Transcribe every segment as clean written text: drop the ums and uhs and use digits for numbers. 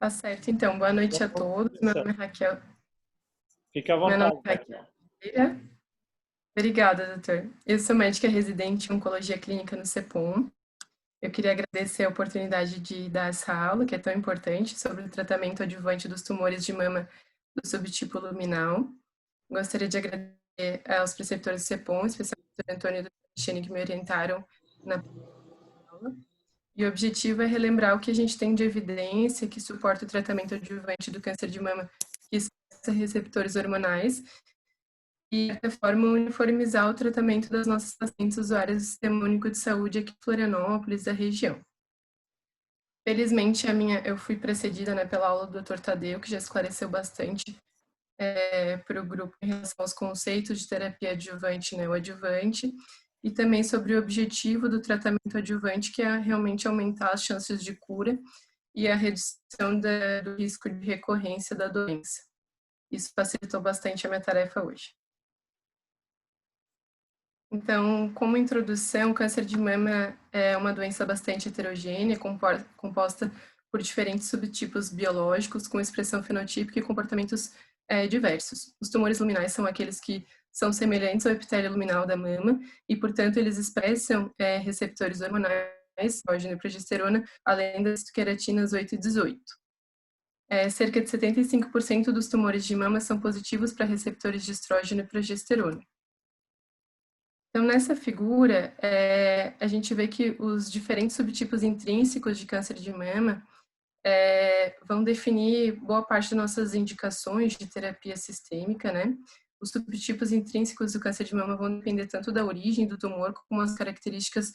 Tá certo, então. Boa noite a todos. Meu nome é Raquel. Fique à Meu nome vontade, é Raquel Raquel. Pereira. Obrigada, doutor. Eu sou médica residente em Oncologia Clínica no CEPOM. Eu queria agradecer a oportunidade de dar essa aula, que é tão importante, sobre o tratamento adjuvante dos tumores de mama do subtipo luminal. Gostaria de agradecer aos preceptores do CEPOM, especialmente o Dr. Antônio e o Dr. Cristiane, que me orientaram na aula. E o objetivo é relembrar o que a gente tem de evidência que suporta o tratamento adjuvante do câncer de mama que expressa receptores hormonais e, de forma, uniformizar o tratamento das nossas pacientes usuárias do Sistema Único de Saúde aqui em Florianópolis, da região. Felizmente, eu fui precedida, né, pela aula do Dr. Tadeu, que já esclareceu bastante para o grupo em relação aos conceitos de terapia adjuvante e neoadjuvante, e também sobre o objetivo do tratamento adjuvante, que é realmente aumentar as chances de cura e a redução do risco de recorrência da doença. Isso facilitou bastante a minha tarefa hoje. Então, como introdução, o câncer de mama é uma doença bastante heterogênea, composta por diferentes subtipos biológicos com expressão fenotípica e comportamentos diversos. Os tumores luminais são aqueles que são semelhantes ao epitélio luminal da mama e, portanto, eles expressam receptores hormonais, estrógeno e progesterona, além das queratinas 8 e 18. Cerca de 75% dos tumores de mama são positivos para receptores de estrógeno e progesterona. Então, nessa figura, a gente vê que os diferentes subtipos intrínsecos de câncer de mama vão definir boa parte das nossas indicações de terapia sistêmica, né? Os subtipos intrínsecos do câncer de mama vão depender tanto da origem do tumor como as características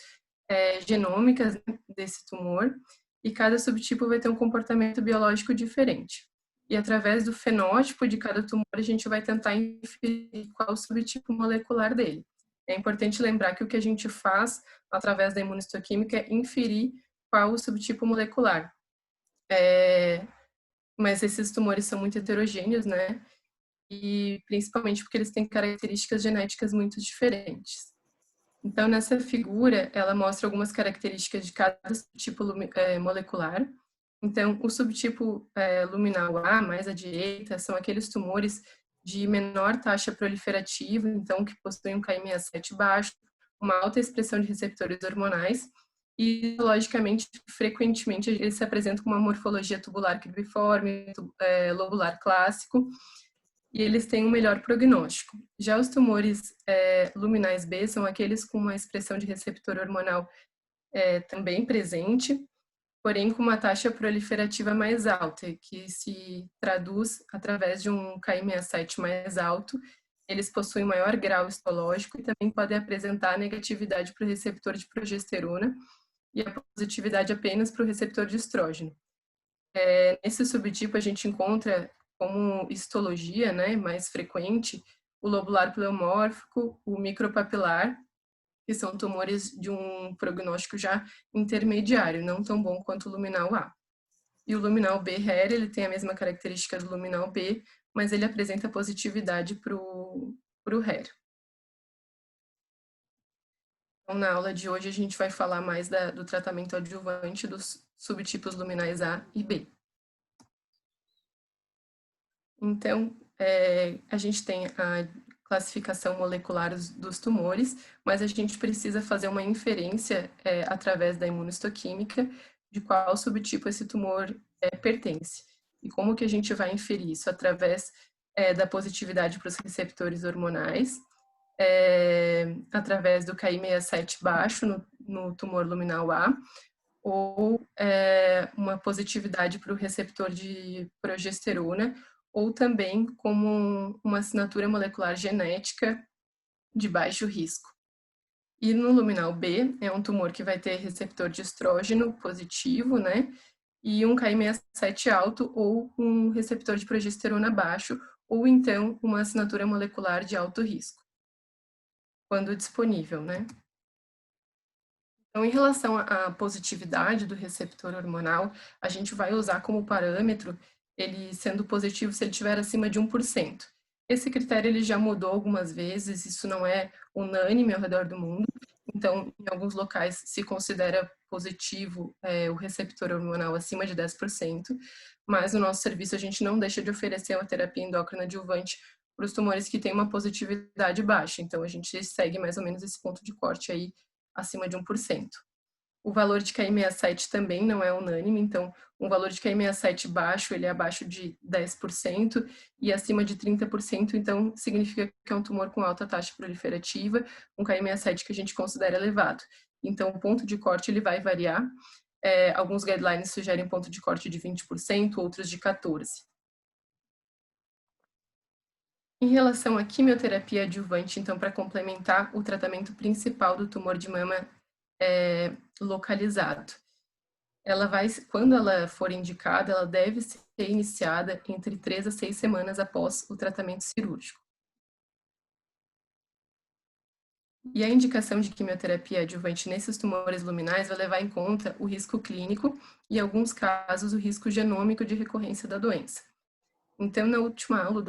genômicas desse tumor, e cada subtipo vai ter um comportamento biológico diferente. E através do fenótipo de cada tumor, a gente vai tentar inferir qual o subtipo molecular dele. É importante lembrar que o que a gente faz através da imunistoquímica é inferir qual o subtipo molecular. Mas esses tumores são muito heterogêneos, né? E principalmente porque eles têm características genéticas muito diferentes. Então, nessa figura, ela mostra algumas características de cada subtipo molecular. Então, o subtipo luminal A, mais à direita, são aqueles tumores de menor taxa proliferativa, então que possuem um Ki67 baixo, uma alta expressão de receptores hormonais, e, logicamente, frequentemente, eles se apresentam com uma morfologia tubular cribriforme, lobular clássico, e eles têm um melhor prognóstico. Já os tumores luminais B são aqueles com uma expressão de receptor hormonal também presente, porém com uma taxa proliferativa mais alta, que se traduz através de um Ki67 mais alto. Eles possuem maior grau histológico e também podem apresentar negatividade para o receptor de progesterona e a positividade apenas para o receptor de estrógeno. Nesse subtipo, a gente encontra como histologia, né, mais frequente, o lobular pleomórfico, o micropapilar, que são tumores de um prognóstico já intermediário, não tão bom quanto o luminal A. E o luminal B HER, ele tem a mesma característica do luminal B, mas ele apresenta positividade para o HER. Então, na aula de hoje, a gente vai falar mais do tratamento adjuvante dos subtipos luminais A e B. Então, a gente tem a classificação molecular dos tumores, mas a gente precisa fazer uma inferência através da imunistoquímica de qual subtipo esse tumor pertence. E como que a gente vai inferir isso? Através da positividade para os receptores hormonais, através do Ki67 baixo no tumor luminal A, ou uma positividade para o receptor de progesterona, ou também como uma assinatura molecular genética de baixo risco. E no luminal B, é um tumor que vai ter receptor de estrógeno positivo, né? E um Ki67 alto ou um receptor de progesterona baixo, ou então uma assinatura molecular de alto risco, quando disponível, né? Então, em relação à positividade do receptor hormonal, a gente vai usar como parâmetro ele sendo positivo se ele estiver acima de 1%. Esse critério ele já mudou algumas vezes, isso não é unânime ao redor do mundo, Então, em alguns locais se considera positivo o receptor hormonal acima de 10%, mas no nosso serviço a gente não deixa de oferecer uma terapia endócrina adjuvante para os tumores que têm uma positividade baixa. Então, a gente segue mais ou menos esse ponto de corte aí acima de 1%. O valor de Ki67 também não é unânime, então um valor de Ki67 baixo, ele é abaixo de 10% e acima de 30%, então significa que é um tumor com alta taxa proliferativa, um Ki67 que a gente considera elevado. Então o ponto de corte ele vai variar. Alguns guidelines sugerem ponto de corte de 20%, outros de 14%. Em relação à quimioterapia adjuvante, então, para complementar o tratamento principal do tumor de mama localizado, ela vai, quando ela for indicada, ela deve ser iniciada entre 3 a 6 semanas após o tratamento cirúrgico. E a indicação de quimioterapia adjuvante nesses tumores luminais vai levar em conta o risco clínico e, em alguns casos, o risco genômico de recorrência da doença. Então, na última aula, o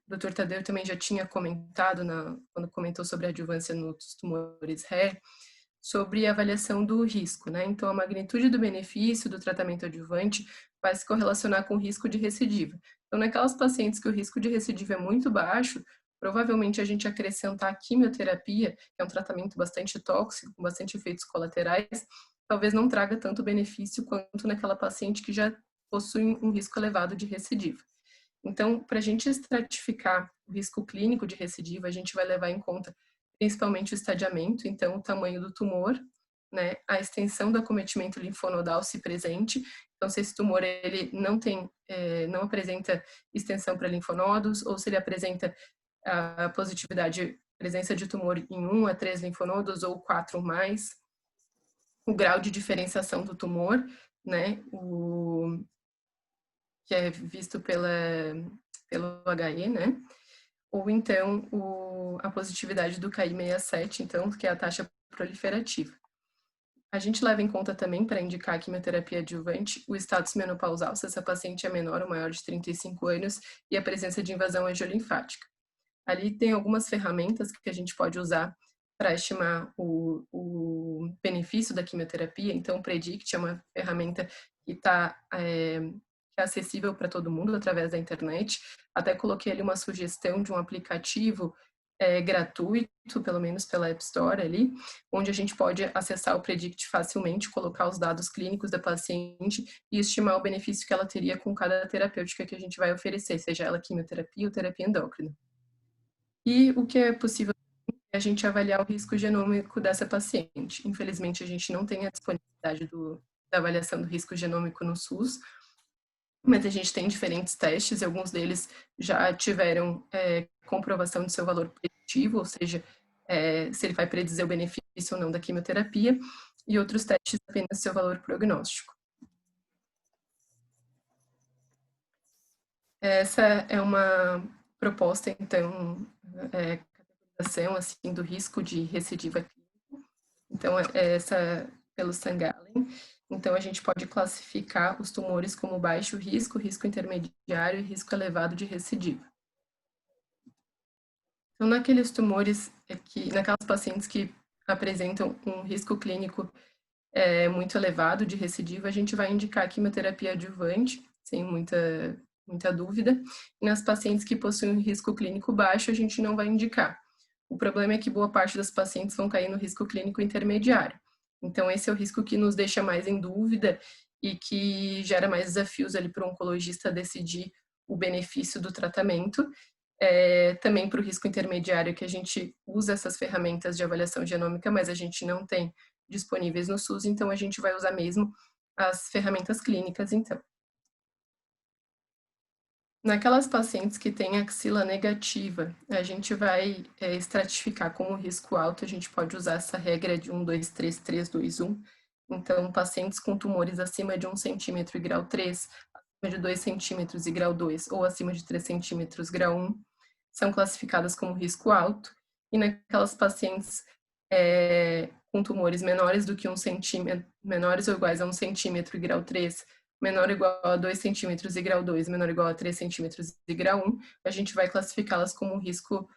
Dr. Tadeu também já tinha comentado, quando comentou sobre a adjuvância nos tumores RER, sobre a avaliação do risco, né? Então, a magnitude do benefício do tratamento adjuvante vai se correlacionar com o risco de recidiva. Então, naquelas pacientes que o risco de recidiva é muito baixo, provavelmente a gente acrescentar a quimioterapia, que é um tratamento bastante tóxico, com bastante efeitos colaterais, talvez não traga tanto benefício quanto naquela paciente que já possui um risco elevado de recidiva. Então, para a gente estratificar o risco clínico de recidiva, a gente vai levar em conta principalmente o estadiamento, então o tamanho do tumor, né, a extensão do acometimento linfonodal se presente. Então, se esse tumor ele não apresenta extensão para linfonodos, ou se ele apresenta a positividade, presença de tumor em 1 a 3 linfonodos ou 4 ou mais, o grau de diferenciação do tumor, né, que é visto pelo HE, né, ou então a positividade do Ki67, então, que é a taxa proliferativa. A gente leva em conta também, para indicar a quimioterapia adjuvante, o status menopausal, se essa paciente é menor ou maior de 35 anos, e a presença de invasão angiolinfática. Ali tem algumas ferramentas que a gente pode usar para estimar o benefício da quimioterapia. Então, o Predict é uma ferramenta que que é acessível para todo mundo através da internet. Até coloquei ali uma sugestão de um aplicativo gratuito, pelo menos pela App Store ali, onde a gente pode acessar o Predict facilmente, colocar os dados clínicos da paciente e estimar o benefício que ela teria com cada terapêutica que a gente vai oferecer, seja ela quimioterapia ou terapia endócrina. E o que é possível é a gente avaliar o risco genômico dessa paciente. Infelizmente, a gente não tem a disponibilidade da avaliação do risco genômico no SUS, mas a gente tem diferentes testes e alguns deles já tiveram comprovação de seu valor preditivo, ou seja, se ele vai predizer o benefício ou não da quimioterapia, e outros testes apenas seu valor prognóstico. Essa é uma proposta, então, categorização assim, do risco de recidiva clínica. Então, essa pelo Sangalen. Então, a gente pode classificar os tumores como baixo risco, risco intermediário e risco elevado de recidiva. Então, naqueles tumores, naquelas pacientes que apresentam um risco clínico muito elevado de recidiva, a gente vai indicar quimioterapia adjuvante, sem muita dúvida. E nas pacientes que possuem um risco clínico baixo, a gente não vai indicar. O problema é que boa parte das pacientes vão cair no risco clínico intermediário. Então, esse é o risco que nos deixa mais em dúvida e que gera mais desafios ali para o oncologista decidir o benefício do tratamento. Também para o risco intermediário, que a gente usa essas ferramentas de avaliação genômica, mas a gente não tem disponíveis no SUS, então a gente vai usar mesmo as ferramentas clínicas, então. Naquelas pacientes que têm axila negativa, a gente vai estratificar como risco alto, a gente pode usar essa regra de 1, 2, 3, 3, 2, 1. Então, pacientes com tumores acima de 1 centímetro e grau 3, acima de 2 centímetros e grau 2, ou acima de 3 centímetros grau 1, são classificadas como risco alto. E naquelas pacientes com tumores menores do que 1 centímetro, menores ou iguais a 1 centímetro e grau 3, menor ou igual a 2 centímetros e grau 2, menor ou igual a 3 centímetros e grau 1, a gente vai classificá-las como um risco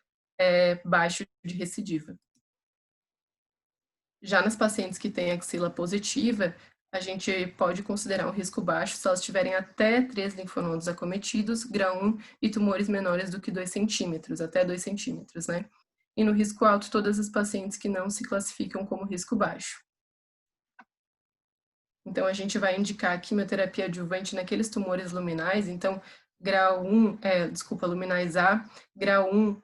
baixo de recidiva. Já nas pacientes que têm axila positiva, a gente pode considerar um risco baixo se elas tiverem até 3 linfonodos acometidos, grau 1, e tumores menores do que 2 centímetros, até 2 centímetros, né? E no risco alto, todas as pacientes que não se classificam como risco baixo. Então, a gente vai indicar a quimioterapia adjuvante naqueles tumores luminais, então, luminais A, grau 1,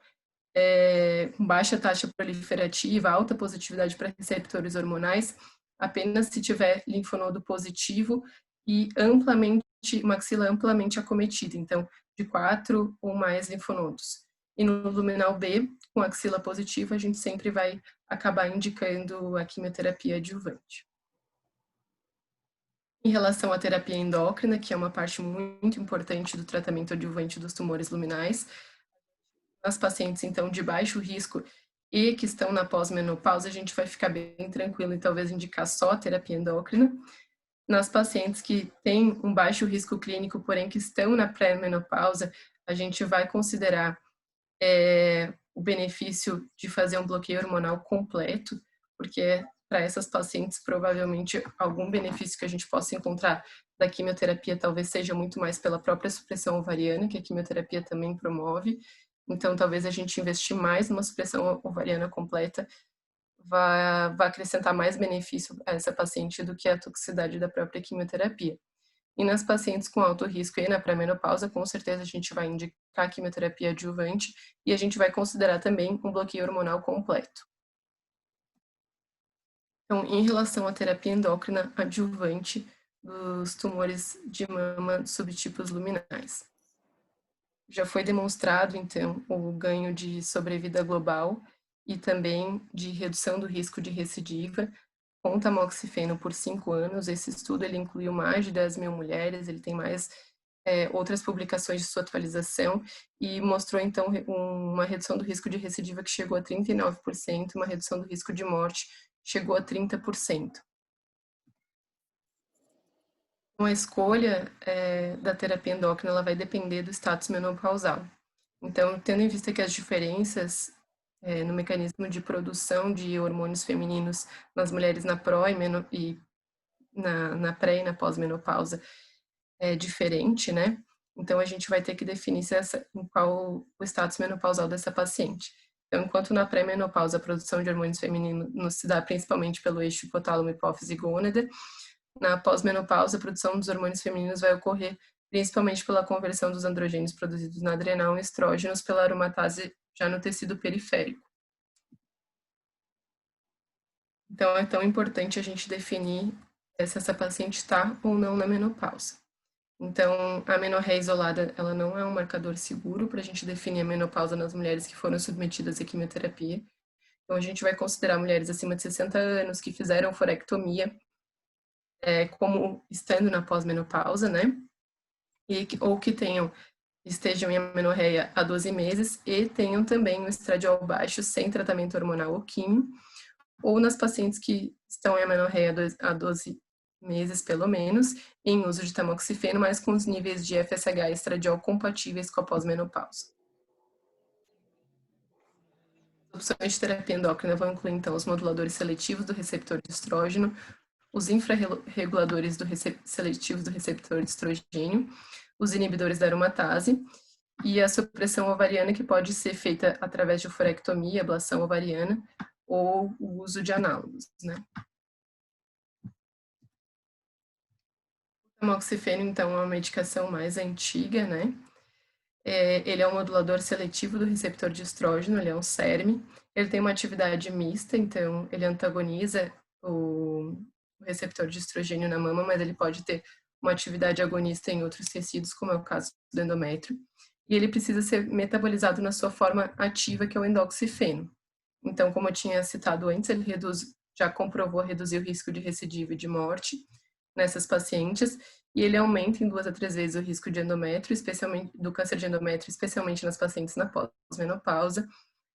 com baixa taxa proliferativa, alta positividade para receptores hormonais, apenas se tiver linfonodo positivo e uma axila amplamente acometida, então, de 4 ou mais linfonodos. E no luminal B, com axila positiva, a gente sempre vai acabar indicando a quimioterapia adjuvante. Em relação à terapia endócrina, que é uma parte muito importante do tratamento adjuvante dos tumores luminais, nas pacientes, então, de baixo risco e que estão na pós-menopausa, a gente vai ficar bem tranquilo e talvez indicar só a terapia endócrina. Nas pacientes que têm um baixo risco clínico, porém que estão na pré-menopausa, a gente vai considerar o benefício de fazer um bloqueio hormonal completo, porque para essas pacientes, provavelmente, algum benefício que a gente possa encontrar da quimioterapia talvez seja muito mais pela própria supressão ovariana, que a quimioterapia também promove. Então, talvez a gente investir mais numa supressão ovariana completa vai acrescentar mais benefício a essa paciente do que a toxicidade da própria quimioterapia. E nas pacientes com alto risco e na pré-menopausa, com certeza a gente vai indicar a quimioterapia adjuvante e a gente vai considerar também um bloqueio hormonal completo. Então, em relação à terapia endócrina adjuvante dos tumores de mama subtipos luminais. Já foi demonstrado, então, o ganho de sobrevida global e também de redução do risco de recidiva com tamoxifeno por 5 anos. Esse estudo ele incluiu mais de 10 mil mulheres, ele tem mais outras publicações de sua atualização e mostrou, então, uma redução do risco de recidiva que chegou a 39%, uma redução do risco de morte chegou a 30%. Então, a escolha da terapia endócrina ela vai depender do status menopausal. Então, tendo em vista que as diferenças no mecanismo de produção de hormônios femininos nas mulheres na pró e na pré e na pós-menopausa é diferente, né? Então, a gente vai ter que definir em qual o status menopausal dessa paciente. Então, enquanto na pré-menopausa a produção de hormônios femininos se dá principalmente pelo eixo hipotálamo, hipófise e gônada, na pós-menopausa a produção dos hormônios femininos vai ocorrer principalmente pela conversão dos androgênios produzidos na adrenal em estrógenos pela aromatase já no tecido periférico. Então, é tão importante a gente definir se essa paciente está ou não na menopausa. Então, a menorreia isolada, ela não é um marcador seguro para a gente definir a menopausa nas mulheres que foram submetidas à quimioterapia. Então, a gente vai considerar mulheres acima de 60 anos que fizeram forectomia como estando na pós-menopausa, né? Ou que estejam em amenorreia há 12 meses e tenham também um estradiol baixo sem tratamento hormonal ou químio, ou nas pacientes que estão em amenorreia há 12 meses, pelo menos, em uso de tamoxifeno, mas com os níveis de FSH e estradiol compatíveis com a pós-menopausa. As opções de terapia endócrina vão incluir, então, os moduladores seletivos do receptor de estrógeno, os infrarreguladores seletivos do receptor de estrogênio, os inibidores da aromatase e a supressão ovariana, que pode ser feita através de forectomia, ablação ovariana ou o uso de análogos, né? O tamoxifeno, então, é uma medicação mais antiga, né? Ele é um modulador seletivo do receptor de estrógeno, ele é um SERM. Ele tem uma atividade mista, então ele antagoniza o receptor de estrogênio na mama, mas ele pode ter uma atividade agonista em outros tecidos, como é o caso do endométrio. E ele precisa ser metabolizado na sua forma ativa, que é o endoxifeno. Então, como eu tinha citado antes, ele já comprovou reduzir o risco de recidiva e de morte nessas pacientes, e ele aumenta em 2 a 3 vezes o risco de endométrio, especialmente do câncer de endométrio, especialmente nas pacientes na pós-menopausa,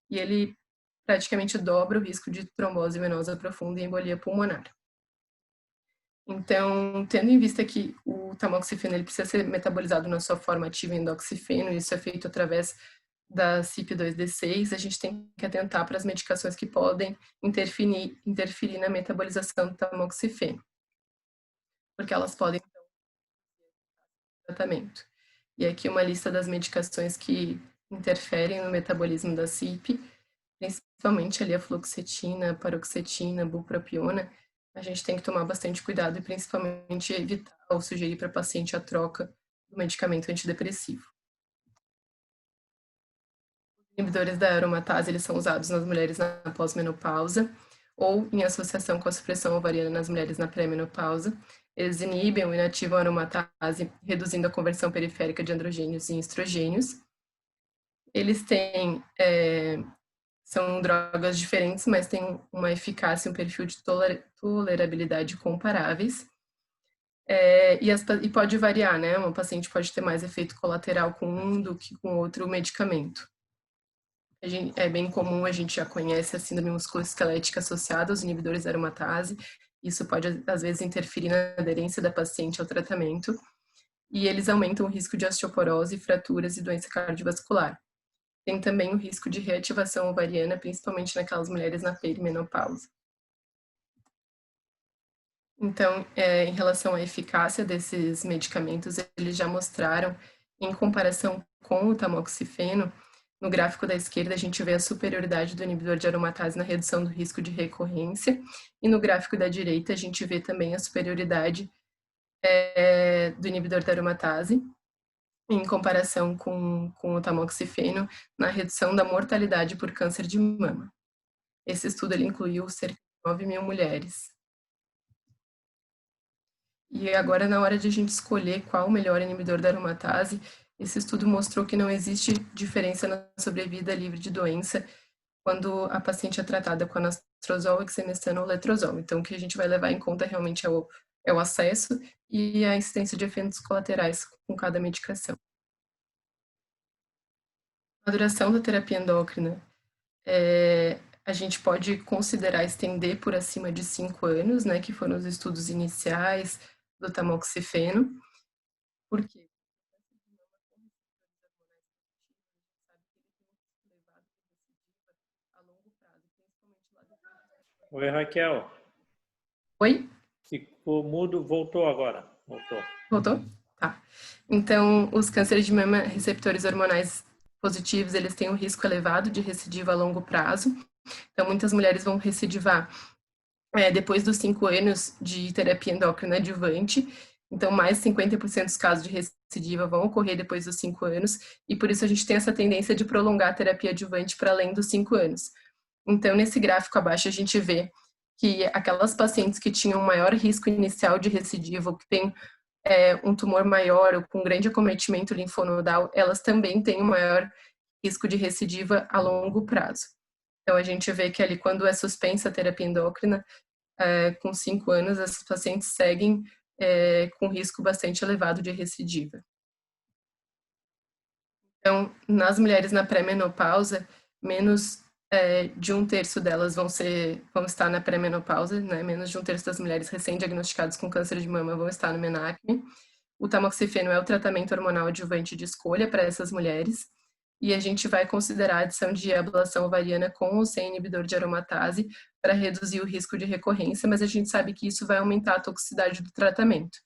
e ele praticamente dobra o risco de trombose venosa profunda e embolia pulmonar. Então, tendo em vista que o tamoxifeno ele precisa ser metabolizado na sua forma ativa endoxifeno, isso é feito através da CYP2D6, a gente tem que atentar para as medicações que podem interferir na metabolização do tamoxifeno, porque elas podem ter um tratamento. E aqui uma lista das medicações que interferem no metabolismo da CYP, principalmente ali a fluoxetina, paroxetina, bupropiona. A gente tem que tomar bastante cuidado e principalmente evitar ou sugerir para paciente a troca do medicamento antidepressivo. Inibidores da aromatase, eles são usados nas mulheres na pós-menopausa ou em associação com a supressão ovariana nas mulheres na pré-menopausa. Eles inibem ou inativam a aromatase, reduzindo a conversão periférica de androgênios em estrogênios. Eles são drogas diferentes, mas têm uma eficácia e um perfil de tolerabilidade comparáveis. E pode variar, né? Uma paciente pode ter mais efeito colateral com um do que com outro medicamento. É bem comum, a gente já conhece a síndrome musculoesquelética associada aos inibidores da aromatase. Isso pode, às vezes, interferir na aderência da paciente ao tratamento. E eles aumentam o risco de osteoporose, fraturas e doença cardiovascular. Tem também o risco de reativação ovariana, principalmente naquelas mulheres na perimenopausa. Então, em relação à eficácia desses medicamentos, eles já mostraram, em comparação com o tamoxifeno, no gráfico da esquerda, a gente vê a superioridade do inibidor de aromatase na redução do risco de recorrência, e no gráfico da direita, a gente vê também a superioridade do inibidor da aromatase, em comparação com o tamoxifeno, na redução da mortalidade por câncer de mama. Esse estudo ele incluiu cerca de 9.000 mulheres. E agora, na hora de a gente escolher qual o melhor inibidor da aromatase, esse estudo mostrou que não existe diferença na sobrevida livre de doença quando a paciente é tratada com anastrozol, exemestano ou letrozol. Então, o que a gente vai levar em conta realmente é o acesso e a incidência de efeitos colaterais com cada medicação. A duração da terapia endócrina, a gente pode considerar estender por acima de 5 anos, né, que foram os estudos iniciais do tamoxifeno. Por quê? Oi, Raquel. Oi? Ficou mudo, voltou agora. Voltou? Tá. Então, os cânceres de mama receptores hormonais positivos, eles têm um risco elevado de recidiva a longo prazo. Então, muitas mulheres vão recidivar depois dos 5 anos de terapia endócrina adjuvante. Então, mais de 50% dos casos de recidiva vão ocorrer depois dos 5 anos. E por isso a gente tem essa tendência de prolongar a terapia adjuvante para além dos 5 anos. Então, nesse gráfico abaixo, a gente vê que aquelas pacientes que tinham maior risco inicial de recidiva, ou que têm um tumor maior ou com grande acometimento linfonodal, elas também têm um maior risco de recidiva a longo prazo. Então, a gente vê que ali, quando é suspensa a terapia endócrina, com 5 anos, essas pacientes seguem com risco bastante elevado de recidiva. Então, nas mulheres na pré-menopausa, menos de 1/3 delas vão estar na pré-menopausa, né? Menos de 1/3 das mulheres recém-diagnosticadas com câncer de mama vão estar no menacme. O tamoxifeno é o tratamento hormonal adjuvante de escolha para essas mulheres. E a gente vai considerar a adição de ablação ovariana com ou sem inibidor de aromatase para reduzir o risco de recorrência, mas a gente sabe que isso vai aumentar a toxicidade do tratamento.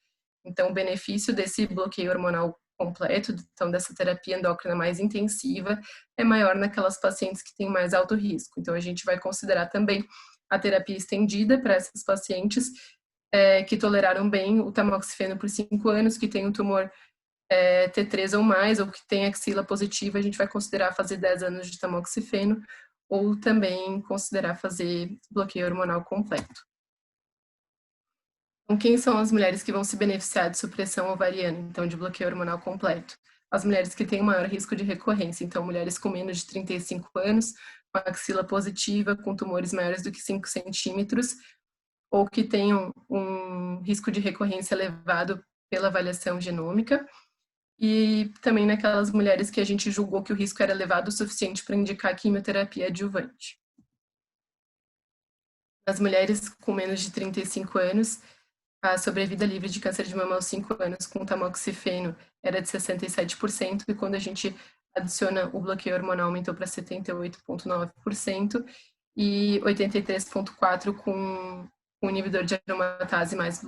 Então, o benefício desse bloqueio hormonal completo, então dessa terapia endócrina mais intensiva, é maior naquelas pacientes que têm mais alto risco. Então, a gente vai considerar também a terapia estendida para essas pacientes que toleraram bem o tamoxifeno por 5 anos, que tem um tumor T3 ou mais, ou que tem axila positiva, a gente vai considerar fazer 10 anos de tamoxifeno, ou também considerar fazer bloqueio hormonal completo. Então, quem são as mulheres que vão se beneficiar de supressão ovariana, então de bloqueio hormonal completo? As mulheres que têm maior risco de recorrência, então mulheres com menos de 35 anos, com axila positiva, com tumores maiores do que 5 centímetros, ou que tenham um risco de recorrência elevado pela avaliação genômica, e também naquelas mulheres que a gente julgou que o risco era elevado o suficiente para indicar quimioterapia adjuvante. Nas mulheres com menos de 35 anos, a sobrevida livre de câncer de mama aos 5 anos com tamoxifeno era de 67%, e quando a gente adiciona o bloqueio hormonal, aumentou para 78,9% e 83,4% com o inibidor de aromatase mais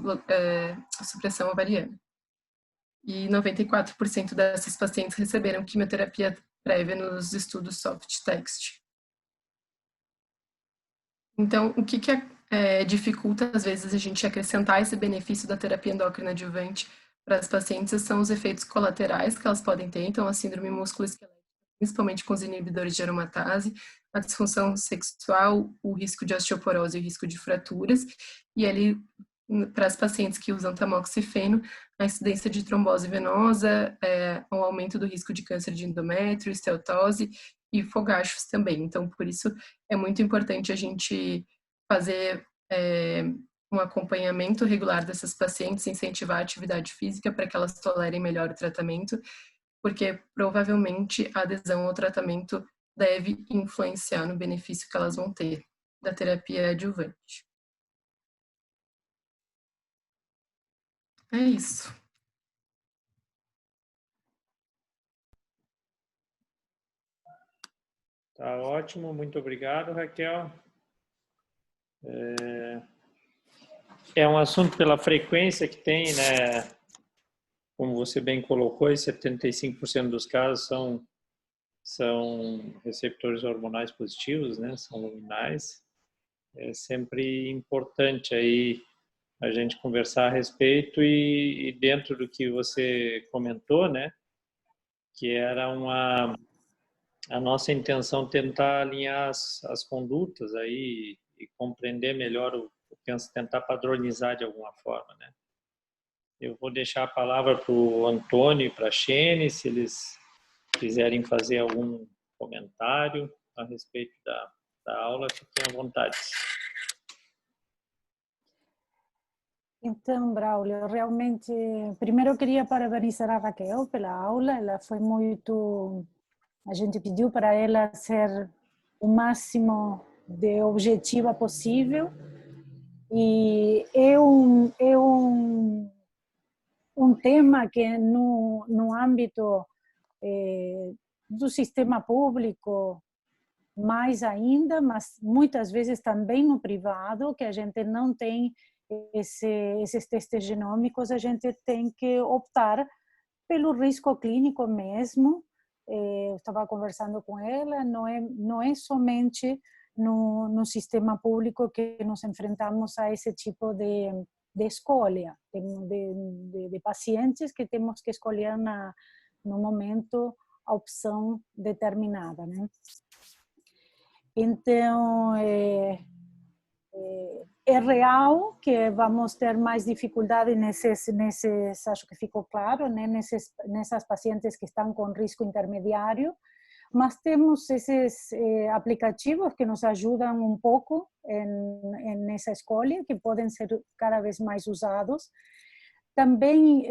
supressão ovariana. E 94% dessas pacientes receberam quimioterapia prévia nos estudos soft text. Então, o que dificulta, às vezes, a gente acrescentar esse benefício da terapia endócrina adjuvante para as pacientes são os efeitos colaterais que elas podem ter, então a síndrome músculo-esquelética, principalmente com os inibidores de aromatase, a disfunção sexual, o risco de osteoporose e o risco de fraturas, e ali, para as pacientes que usam tamoxifeno, a incidência de trombose venosa, o aumento do risco de câncer de endométrio, esteatose e fogachos também. Então, por isso, é muito importante a gente fazer um acompanhamento regular dessas pacientes, incentivar a atividade física para que elas tolerem melhor o tratamento, porque provavelmente a adesão ao tratamento deve influenciar no benefício que elas vão ter da terapia adjuvante. É isso. Tá ótimo, muito obrigado, Raquel. É um assunto pela frequência que tem, né? Como você bem colocou, 75% dos casos são receptores hormonais positivos, né? São luminais. É sempre importante aí a gente conversar a respeito e dentro do que você comentou, né? Que era a nossa intenção tentar alinhar as condutas aí e compreender melhor tentar padronizar de alguma forma, né? Eu vou deixar a palavra para o Antônio e para a Xene, se eles quiserem fazer algum comentário a respeito da aula, fiquem à vontade. Então, Braulio, realmente, primeiro eu queria parabenizar a Raquel pela aula, ela foi muito, a gente pediu para ela ser o máximo de objetiva possível e é um tema que no âmbito do sistema público mais ainda, mas muitas vezes também no privado, que a gente não tem esses testes genômicos, a gente tem que optar pelo risco clínico mesmo. Eu estava conversando com ela, não é somente no sistema público que nos enfrentamos a esse tipo de escolha, de pacientes que temos que escolher no momento a opção determinada, né? Então, é real que vamos ter mais dificuldade nesses, acho que ficou claro, né? Nessas pacientes que estão com risco intermediário, mas temos esses aplicativos que nos ajudam um pouco nessa escolha, que podem ser cada vez mais usados. Também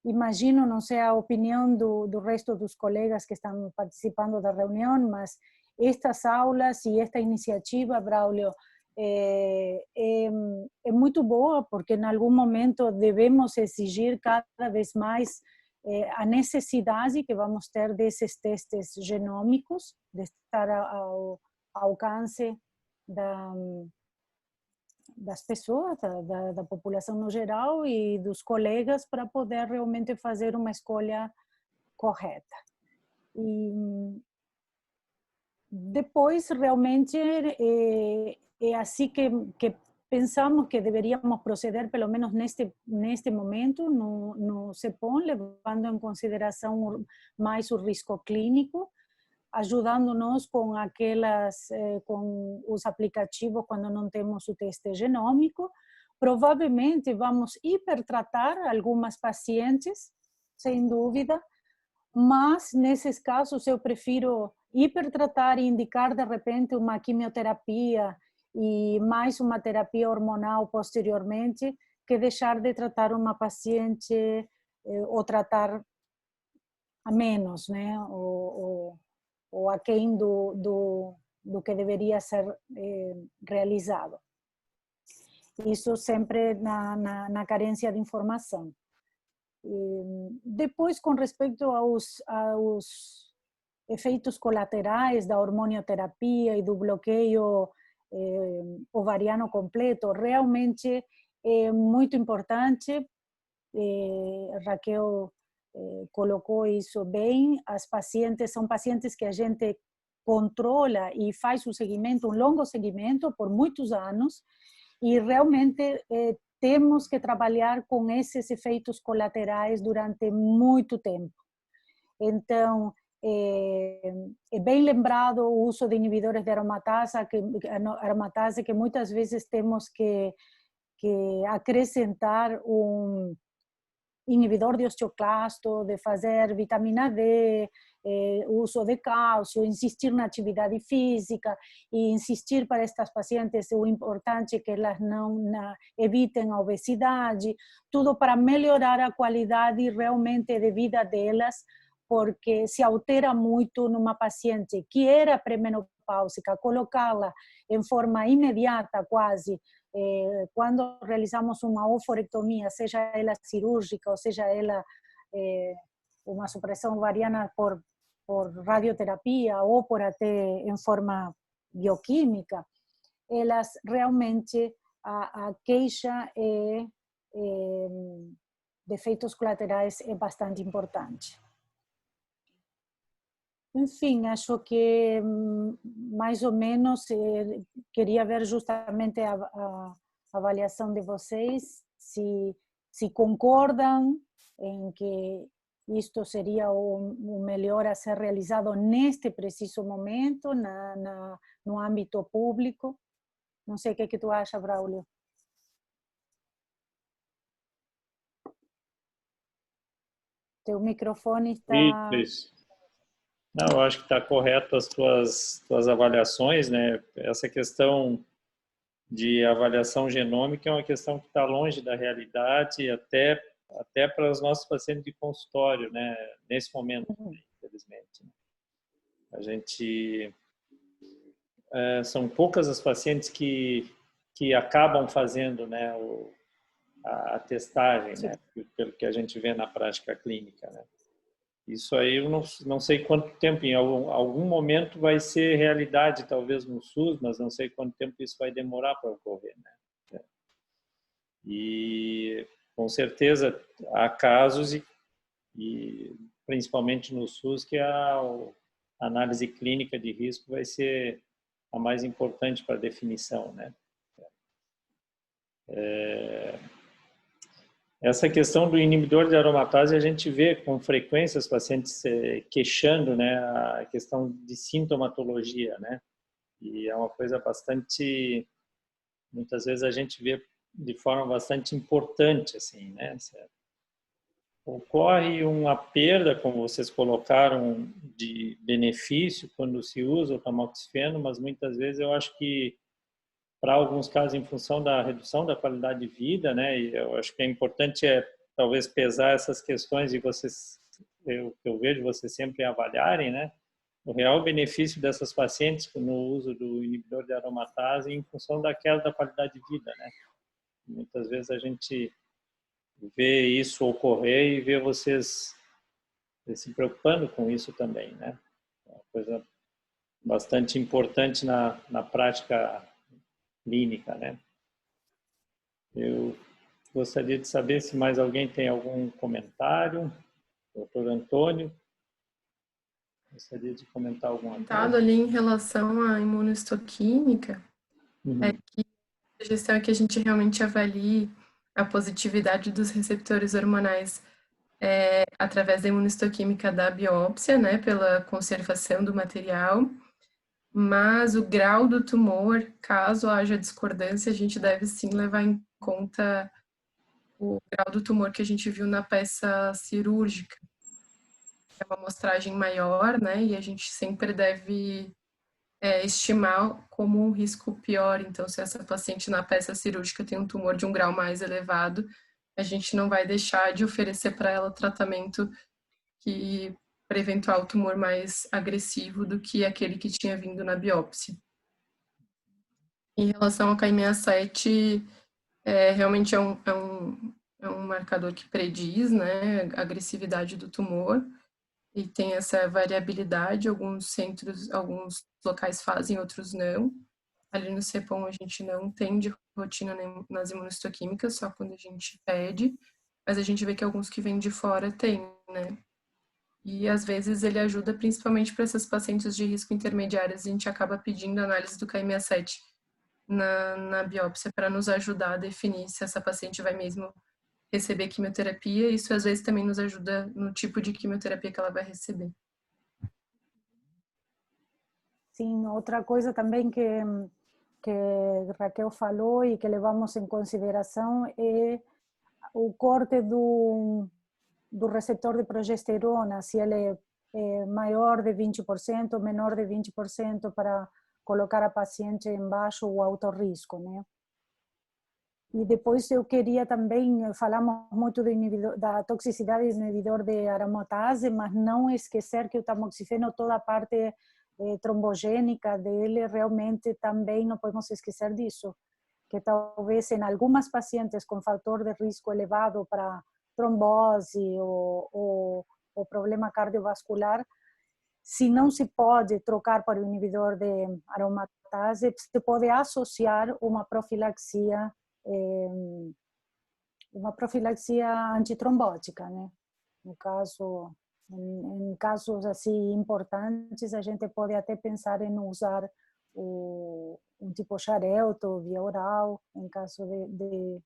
imagino, não sei a opinião do resto dos colegas que estão participando da reunião, mas estas aulas e esta iniciativa, Braulio, é muito boa, porque em algum momento devemos exigir cada vez mais a necessidade que vamos ter desses testes genômicos, de estar ao alcance das pessoas, da população no geral e dos colegas para poder realmente fazer uma escolha correta. E depois, realmente, é assim que pensamos que deveríamos proceder, pelo menos neste momento, no CEPOM, levando em consideração mais o risco clínico, ajudando-nos com com os aplicativos quando não temos o teste genômico. Provavelmente vamos hipertratar algumas pacientes, sem dúvida, mas nesses casos eu prefiro hipertratar e indicar de repente uma quimioterapia e mais uma terapia hormonal posteriormente, que deixar de tratar uma paciente ou tratar a menos, né? Ou aquém do que deveria ser realizado. Isso sempre na carência de informação. Depois, com respeito aos efeitos colaterais da hormonioterapia e do bloqueio ovariano completo, realmente é muito importante. Raquel colocou isso bem. As pacientes são pacientes que a gente controla e faz um seguimento, um longo seguimento por muitos anos, e realmente temos que trabalhar com esses efeitos colaterais durante muito tempo. Então, é bem lembrado o uso de inibidores de aromatase, que muitas vezes temos que acrescentar um inibidor de osteoclasto, de fazer vitamina D, uso de cálcio, insistir na atividade física e insistir para estas pacientes o importante é que elas não evitem a obesidade, tudo para melhorar a qualidade realmente de vida delas, porque se altera muito numa paciente que era pré-menopáusica, colocá-la em forma imediata quase, quando realizamos uma oforectomia, seja ela cirúrgica ou seja ela uma supressão ovariana por radioterapia ou por até em forma bioquímica, elas realmente, a queixa de efeitos colaterais é bastante importante. Enfim, acho que mais ou menos queria ver justamente a avaliação de vocês, se concordam em que isto seria o melhor a ser realizado neste preciso momento, no âmbito público. Não sei o que tu acha, Braulio. Teu microfone está... Isso. Não, eu acho que está correto as tuas avaliações, né? Essa questão de avaliação genômica é uma questão que está longe da realidade, até para os nossos pacientes de consultório, né? Nesse momento, infelizmente. A gente são poucas as pacientes que acabam fazendo, né, a testagem, né? Pelo que a gente vê na prática clínica, né? Isso aí eu não sei quanto tempo, em algum momento vai ser realidade, talvez no SUS, mas não sei quanto tempo isso vai demorar para ocorrer, né? E com certeza há casos, e principalmente no SUS, que a análise clínica de risco vai ser a mais importante para a definição, né? Essa questão do inibidor de aromatase, a gente vê com frequência os pacientes queixando, né, a questão de sintomatologia, né? E é uma coisa bastante, muitas vezes a gente vê de forma bastante importante, assim, né? Ocorre uma perda, como vocês colocaram, de benefício quando se usa o tamoxifeno, mas muitas vezes eu acho que para alguns casos em função da redução da qualidade de vida, né? E eu acho que é importante talvez pesar essas questões e vocês, eu vejo vocês sempre avaliarem, né? O real benefício dessas pacientes no uso do inibidor de aromatase em função da queda da qualidade de vida, né? Muitas vezes a gente vê isso ocorrer e vê vocês se preocupando com isso também, né? É uma coisa bastante importante na prática clínica, né? Eu gostaria de saber se mais alguém tem algum comentário. Doutor Antônio, gostaria de comentar alguma coisa? Ali em relação à imunohistoquímica, é que a sugestão é que a gente realmente avalie a positividade dos receptores hormonais através da imunohistoquímica da biópsia, né, pela conservação do material, mas o grau do tumor, caso haja discordância, a gente deve sim levar em conta o grau do tumor que a gente viu na peça cirúrgica. É uma amostragem maior, né, e a gente sempre deve estimar como um risco pior. Então, se essa paciente na peça cirúrgica tem um tumor de um grau mais elevado, a gente não vai deixar de oferecer para ela tratamento para eventual tumor mais agressivo do que aquele que tinha vindo na biópsia. Em relação ao KI67, realmente é um é um marcador que prediz, né, a agressividade do tumor e tem essa variabilidade, alguns centros, alguns locais fazem, outros não. Ali no CEPOM a gente não tem de rotina nas imunistoquímicas, só quando a gente pede, mas a gente vê que alguns que vêm de fora tem, né? E às vezes ele ajuda principalmente para essas pacientes de risco intermediárias, a gente acaba pedindo análise do KM67 na biópsia para nos ajudar a definir se essa paciente vai mesmo receber quimioterapia. Isso às vezes também nos ajuda no tipo de quimioterapia que ela vai receber. Sim, outra coisa também que Raquel falou e que levamos em consideração é o corte do receptor de progesterona, se ele é maior de 20%, menor de 20%, para colocar a paciente em baixo ou alto risco, né? E depois eu queria também, falamos muito da toxicidade do inibidor de aromatase, mas não esquecer que o tamoxifeno, toda a parte trombogênica dele, realmente também não podemos esquecer disso, que talvez em algumas pacientes com fator de risco elevado para trombose ou problema cardiovascular, se não se pode trocar para o inibidor de aromatase, se pode associar uma profilaxia antitrombótica, né? No caso, em casos assim importantes, a gente pode até pensar em usar um tipo xarelto, via oral, em caso de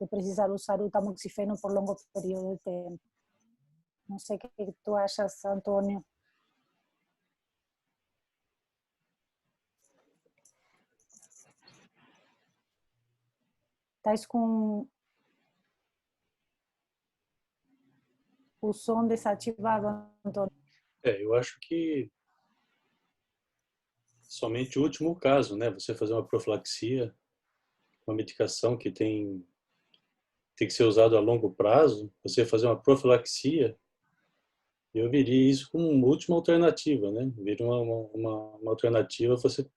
precisar usar o tamoxifeno por longo período de tempo. Não sei o que tu achas, Antônio. Estás com o som desativado, Antônio. Eu acho que somente o último caso, né? Você fazer uma profilaxia, uma medicação que tem que ser usado a longo prazo, você fazer uma profilaxia, eu veria isso como uma última alternativa, né? Veria uma alternativa você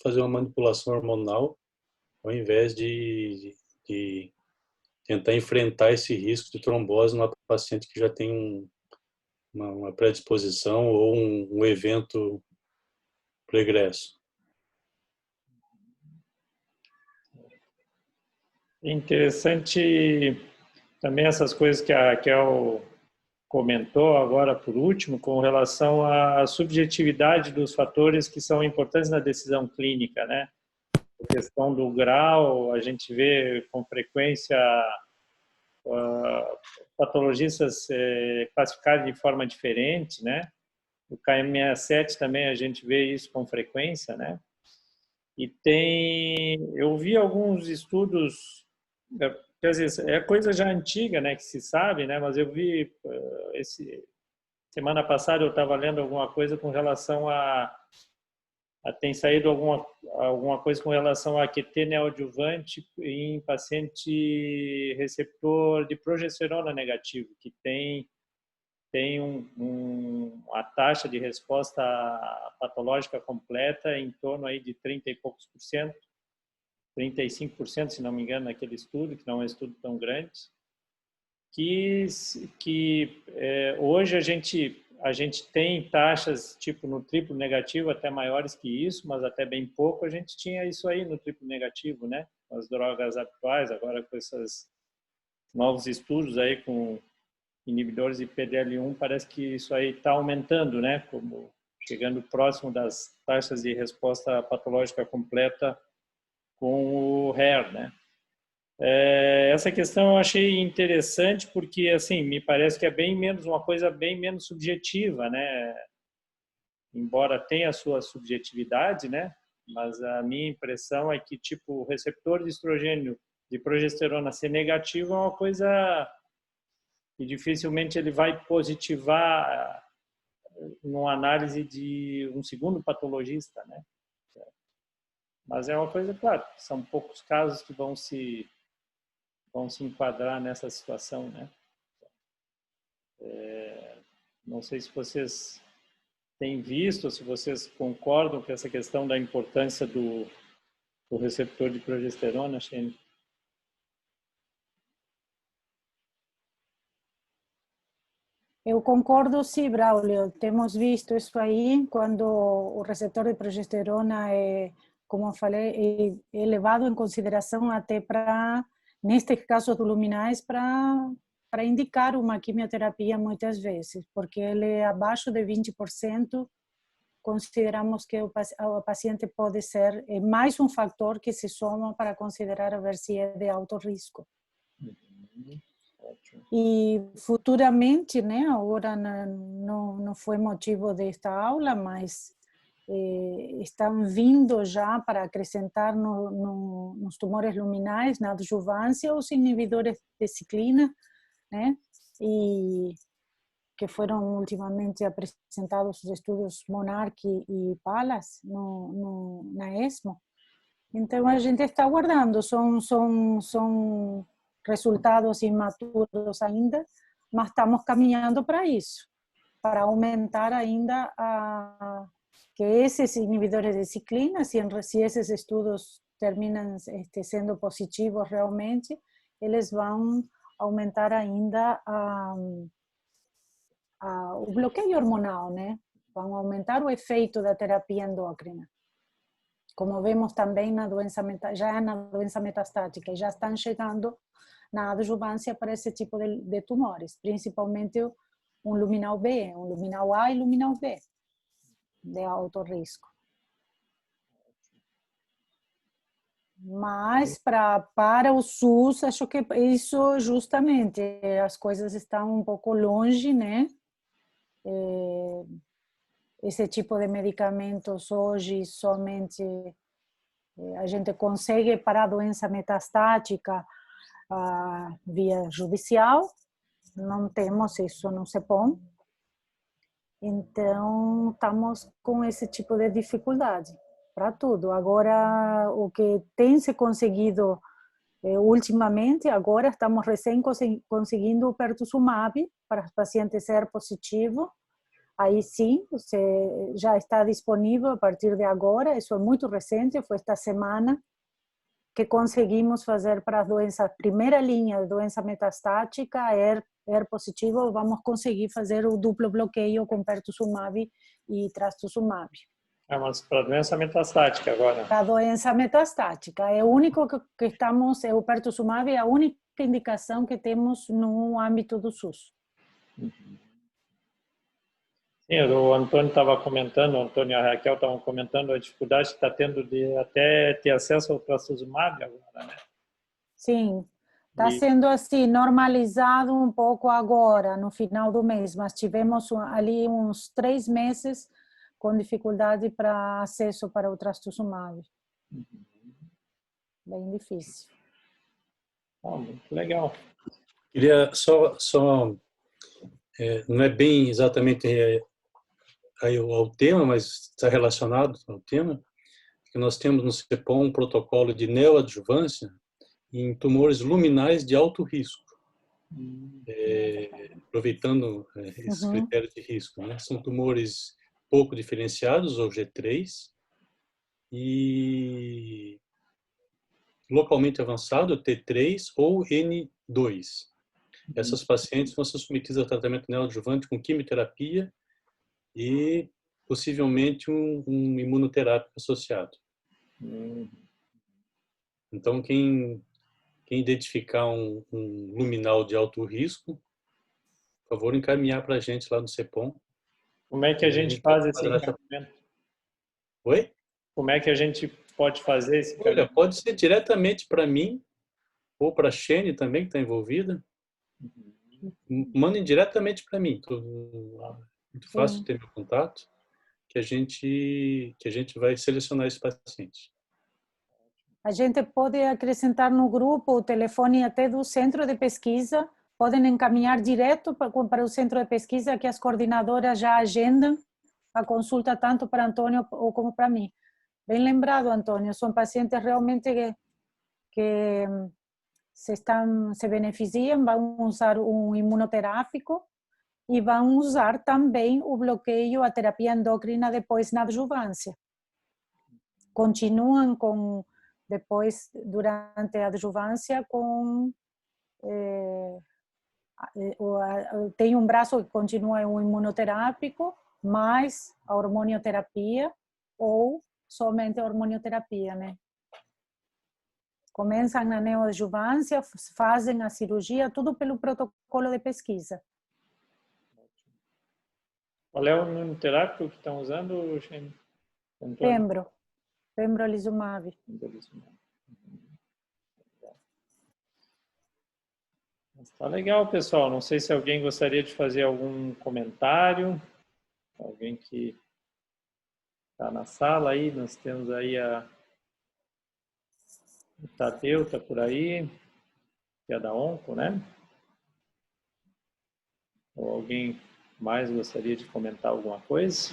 fazer uma manipulação hormonal ao invés de tentar enfrentar esse risco de trombose numa paciente que já tem uma predisposição ou um evento pregresso. Interessante também essas coisas que a Raquel comentou agora por último, com relação à subjetividade dos fatores que são importantes na decisão clínica, né? A questão do grau, a gente vê com frequência patologistas classificados de forma diferente, né? O KM67 também a gente vê isso com frequência, né? E eu vi alguns estudos, quer dizer, é coisa já antiga, né, que se sabe, né, mas eu vi semana passada eu estava lendo alguma coisa com relação tem saído alguma coisa com relação a QT neoadjuvante em paciente receptor de progesterona negativo, que tem a taxa de resposta patológica completa em torno aí de 30 e poucos por cento, 35%, se não me engano, naquele estudo, que não é um estudo tão grande, que hoje a gente tem taxas tipo no triplo negativo até maiores que isso, mas até bem pouco a gente tinha isso aí no triplo negativo, né? As drogas atuais, agora com esses novos estudos aí com inibidores de PDL1, parece que isso aí está aumentando, né? Como chegando próximo das taxas de resposta patológica completa com o HER, né? Essa questão eu achei interessante porque, assim, me parece que é uma coisa bem menos subjetiva, né? Embora tenha a sua subjetividade, né? Mas a minha impressão é que, tipo, o receptor de estrogênio de progesterona ser negativo é uma coisa que dificilmente ele vai positivar numa análise de um segundo patologista, né? Mas é uma coisa, claro, são poucos casos que vão se enquadrar nessa situação, né? Não sei se vocês têm visto, se vocês concordam com essa questão da importância do receptor de progesterona, Shane. concordo, sim, Braulio. Temos visto isso aí quando o receptor de progesterona como eu falei, é levado em consideração até para, nestes casos do luminais, para indicar uma quimioterapia muitas vezes, porque ele é abaixo de 20%, consideramos que o paciente pode ser mais um fator que se soma para considerar a ver se é de alto risco. E futuramente, né, agora não foi motivo desta aula, mas estão vindo já para acrescentar nos tumores luminais, na adjuvância, os inibidores de ciclina, né, e que foram ultimamente apresentados os estudos Monarch e Palas na ESMO. Então a gente está aguardando, são resultados imaturos ainda, mas estamos caminhando para isso, para aumentar ainda que esses inibidores de ciclina, se esses estudos terminam sendo positivos realmente, eles vão aumentar ainda o bloqueio hormonal, né? Vão aumentar o efeito da terapia endócrina. Como vemos também já na doença metastática, já estão chegando na adjuvância para esse tipo de tumores, principalmente um luminal B, um luminal A e luminal B, de alto risco. Mas para o SUS, acho que isso justamente, as coisas estão um pouco longe, né? Esse tipo de medicamentos hoje somente a gente consegue para a doença metastática via judicial, não temos isso no CEPOM, então estamos com esse tipo de dificuldade para tudo. Agora, o que tem se conseguido ultimamente, agora estamos recém conseguindo o pertuzumab para paciente ser positivo. Aí sim, já está disponível a partir de agora, isso é muito recente, foi esta semana que conseguimos fazer para a doença, primeira linha de doença metastática, ER positivo, vamos conseguir fazer o duplo bloqueio com pertuzumab e trastuzumab. Mas para a doença metastática agora. Para a doença metastática, é o único que estamos, o pertuzumab é a única indicação que temos no âmbito do SUS. Sim, o Antônio estava comentando, o Antônio e a Raquel estavam comentando a dificuldade que está tendo de até ter acesso ao trastuzumab agora, né? Sim, está sendo assim, normalizado um pouco agora, no final do mês, mas tivemos ali uns 3 meses com dificuldade para acesso para o trastuzumab. Bem difícil. Muito legal. Queria só não é bem exatamente ao tema, mas está relacionado ao tema, que nós temos no CEPOM um protocolo de neoadjuvância em tumores luminais de alto risco, aproveitando esses critérios de risco, né? São tumores pouco diferenciados, ou G3, e localmente avançado, T3 ou N2. Essas pacientes vão ser submetidas a tratamento neoadjuvante com quimioterapia e possivelmente um imunoterápico associado. Então, quem identificar um luminal de alto risco, por favor, encaminhar para a gente lá no CEPOM. Como é que a gente faz esse encaminhamento? Oi? Como é que a gente pode fazer esse encaminhamento? Olha, pode ser diretamente para mim ou para a Shane também, que está envolvida. Mandem diretamente para mim. Muito fácil ter meu contato, que a gente vai selecionar esse paciente. A gente pode acrescentar no grupo o telefone até do centro de pesquisa, podem encaminhar direto para o centro de pesquisa, que as coordenadoras já agendam a consulta tanto para Antônio como para mim. Bem lembrado, Antônio, são pacientes realmente que se beneficiam, vão usar um imunoterápico e vão usar também o bloqueio, a terapia endócrina depois na adjuvância. Continuam depois, durante a adjuvância, com tem um braço que continua o imunoterápico, mais a hormonioterapia ou somente a hormonioterapia, né? Começam na neoadjuvância, fazem a cirurgia, tudo pelo protocolo de pesquisa. Qual é o imunoterápico que estão usando, Shane? Pembrolizumab. Tá legal, pessoal. Não sei se alguém gostaria de fazer algum comentário. Alguém que está na sala aí. Nós temos aí o Tadeu, está por aí, que é da Onco, né? Ou alguém mais gostaria de comentar alguma coisa?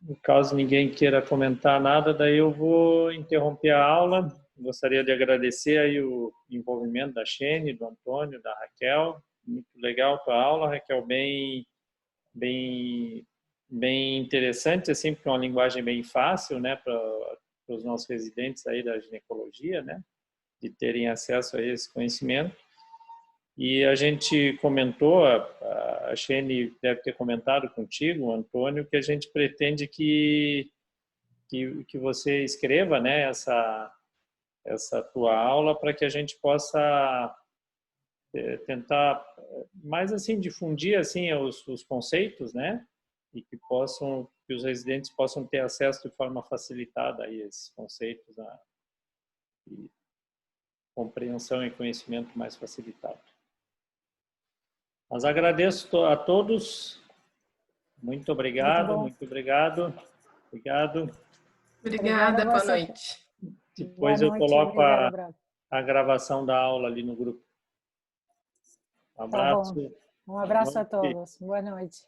No caso ninguém queira comentar nada, daí eu vou interromper a aula. Gostaria de agradecer aí o envolvimento da Shane, do Antônio, da Raquel. Muito legal a tua aula, Raquel, bem interessante, assim, porque é uma linguagem bem fácil, né, para os nossos residentes aí da ginecologia, né, de terem acesso a esse conhecimento. E a gente comentou, a Shane deve ter comentado contigo, Antônio, que a gente pretende que você escreva, né, essa tua aula para que a gente possa tentar mais assim difundir assim os conceitos, né, e que os residentes possam ter acesso de forma facilitada a esses conceitos, e compreensão e conhecimento mais facilitado. Mas agradeço a todos. Muito obrigado, muito obrigado. Obrigado. Obrigada, boa noite. Depois eu coloco a gravação da aula ali no grupo. Um abraço. Um abraço a todos. Boa noite.